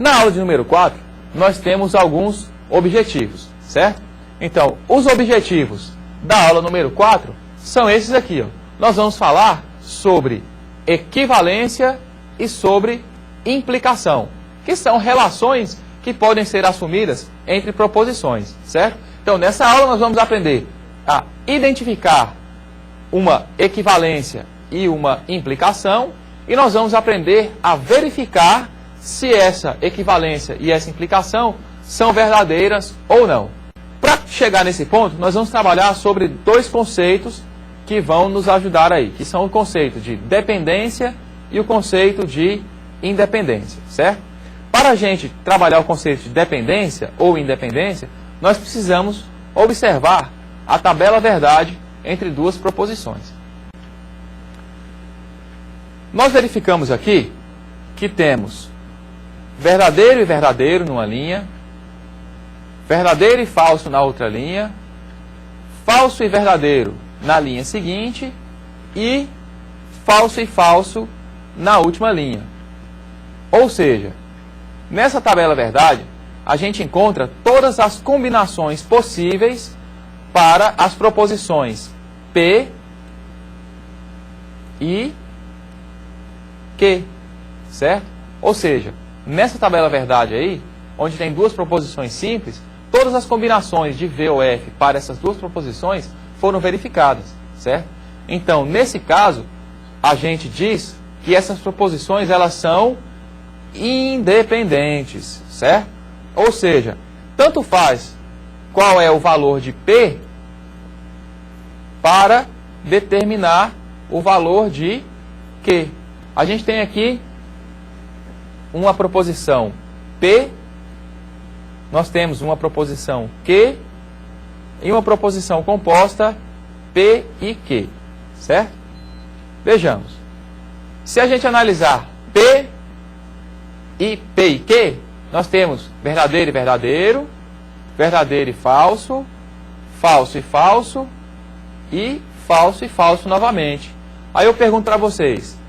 Na aula de número 4, nós temos alguns objetivos, certo? Então, os objetivos da aula número 4 são esses aqui, ó. Nós vamos falar sobre equivalência e sobre implicação, que são relações que podem ser assumidas entre proposições, certo? Então, nessa aula nós vamos aprender a identificar uma equivalência e uma implicação, e nós vamos aprender a verificar se essa equivalência e essa implicação são verdadeiras ou não. Para chegar nesse ponto, nós vamos trabalhar sobre dois conceitos que vão nos ajudar aí, que são o conceito de dependência e o conceito de independência, certo? Para a gente trabalhar o conceito de dependência ou independência, nós precisamos observar a tabela verdade entre duas proposições. Nós verificamos aqui que temos verdadeiro e verdadeiro numa linha, verdadeiro e falso na outra linha, falso e verdadeiro na linha seguinte e falso e falso na última linha. Ou seja, nessa tabela verdade, a gente encontra todas as combinações possíveis para as proposições P e Q, certo? Ou seja, nessa tabela verdade aí, onde tem duas proposições simples, todas as combinações de V ou F para essas duas proposições foram verificadas, certo? Então, nesse caso, a gente diz que essas proposições elas são independentes, certo? Ou seja, tanto faz qual é o valor de P para determinar o valor de Q. A gente tem aqui uma proposição P, nós temos uma proposição Q e uma proposição composta P e Q, certo? Vejamos. Se a gente analisar P e Q, nós temos verdadeiro e verdadeiro, verdadeiro e falso, falso e falso novamente. Aí eu pergunto para vocês,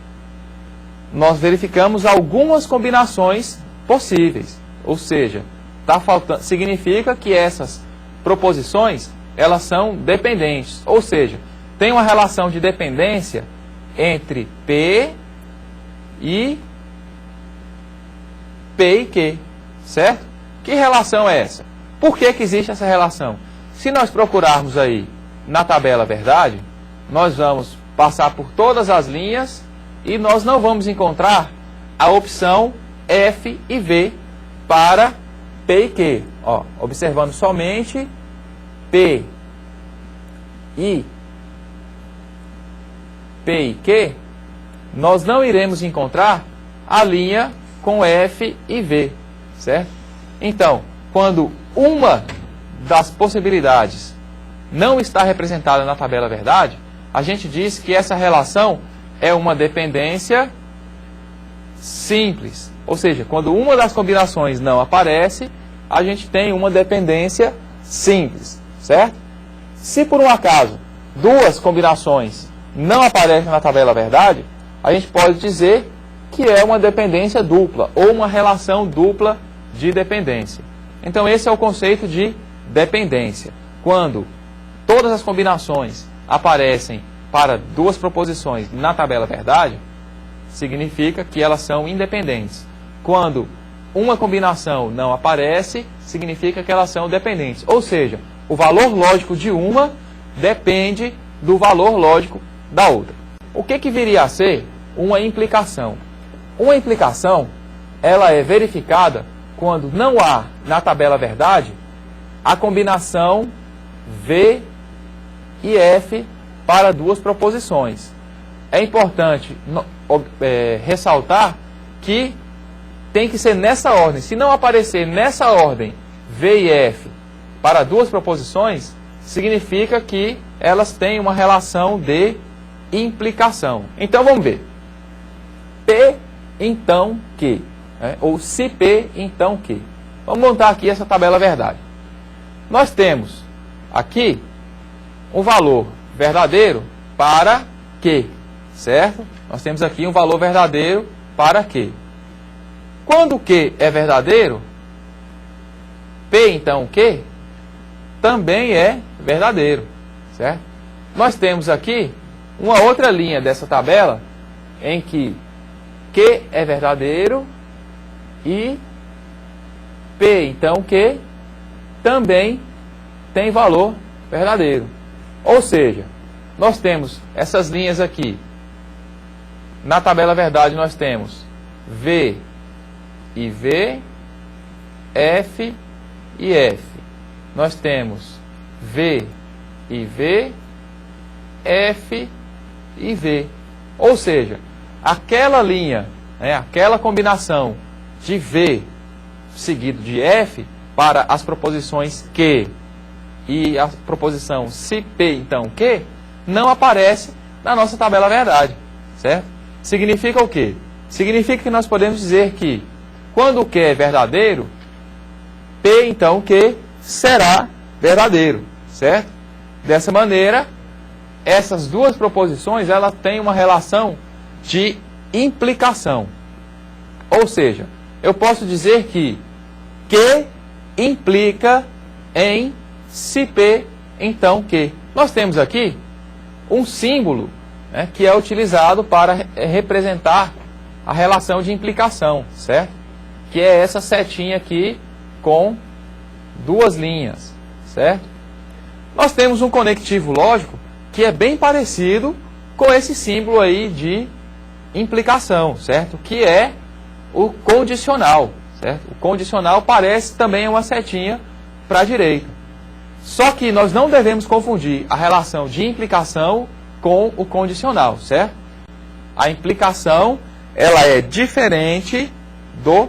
nós verificamos algumas combinações possíveis, ou seja, significa que essas proposições elas são dependentes, ou seja, tem uma relação de dependência entre P e Q, certo? Que relação é essa? Por que existe essa relação? Se nós procurarmos aí na tabela verdade, nós vamos passar por todas as linhas e nós não vamos encontrar a opção F e V para P e Q. Ó, observando somente P e Q, nós não iremos encontrar a linha com F e V, certo? Então, quando uma das possibilidades não está representada na tabela verdade, a gente diz que essa relação é uma dependência simples. Ou seja, quando uma das combinações não aparece, a gente tem uma dependência simples, certo? Se por um acaso duas combinações não aparecem na tabela verdade, a gente pode dizer que é uma dependência dupla ou uma relação dupla de dependência. Então esse é o conceito de dependência. Quando todas as combinações aparecem para duas proposições na tabela verdade, significa que elas são independentes. Quando uma combinação não aparece, significa que elas são dependentes. Ou seja, o valor lógico de uma depende do valor lógico da outra. O que viria a ser uma implicação? Uma implicação, ela é verificada quando não há na tabela verdade a combinação V e F para duas proposições. É importante ressaltar que tem que ser nessa ordem. Se não aparecer nessa ordem V e F para duas proposições, significa que elas têm uma relação de implicação. Então vamos ver. P, então Q. Ou se P, então Q. Vamos montar aqui essa tabela verdade. Nós temos aqui um valor verdadeiro para Q, certo? Nós temos aqui um valor verdadeiro para Q. Quando o Q é verdadeiro, P então o Q também é verdadeiro, certo? Nós temos aqui uma outra linha dessa tabela em que Q é verdadeiro e P então Q também tem valor verdadeiro. Ou seja, nós temos essas linhas aqui. Na tabela verdade nós temos V e V, F e F. Nós temos V e V, F e V. Ou seja, aquela linha, aquela combinação de V seguido de F para as proposições Q e a proposição se P então Q não aparece na nossa tabela verdade, certo? Significa o quê? Significa que nós podemos dizer que quando o Q é verdadeiro, P então Q será verdadeiro, certo? Dessa maneira, essas duas proposições elas têm uma relação de implicação. Ou seja, eu posso dizer que Q implica em se P então Q. Nós temos aqui um símbolo, que é utilizado para representar a relação de implicação, certo? Que é essa setinha aqui com duas linhas, certo? Nós temos um conectivo lógico que é bem parecido com esse símbolo aí de implicação, certo? Que é o condicional, certo? O condicional parece também uma setinha para a direita. Só que nós não devemos confundir a relação de implicação com o condicional, certo? A implicação, ela é diferente do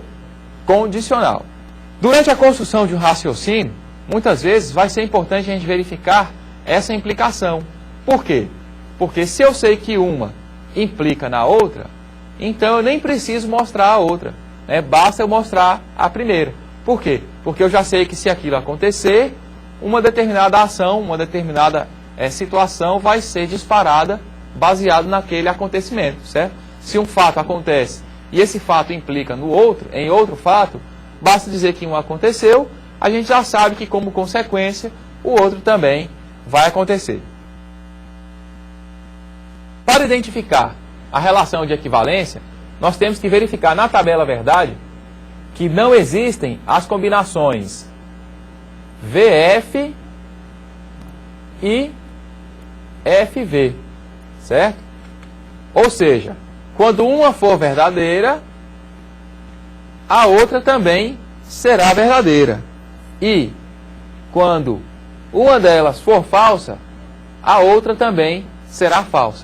condicional. Durante a construção de um raciocínio, muitas vezes vai ser importante a gente verificar essa implicação. Por quê? Porque se eu sei que uma implica na outra, então eu nem preciso mostrar a outra, basta eu mostrar a primeira. Por quê? Porque eu já sei que se aquilo acontecer, uma determinada ação, uma determinada situação vai ser disparada baseado naquele acontecimento, certo? Se um fato acontece e esse fato implica no outro, em outro fato, basta dizer que um aconteceu, a gente já sabe que como consequência o outro também vai acontecer. Para identificar a relação de equivalência, nós temos que verificar na tabela verdade que não existem as combinações VF e FV, certo? Ou seja, quando uma for verdadeira, a outra também será verdadeira. E quando uma delas for falsa, a outra também será falsa.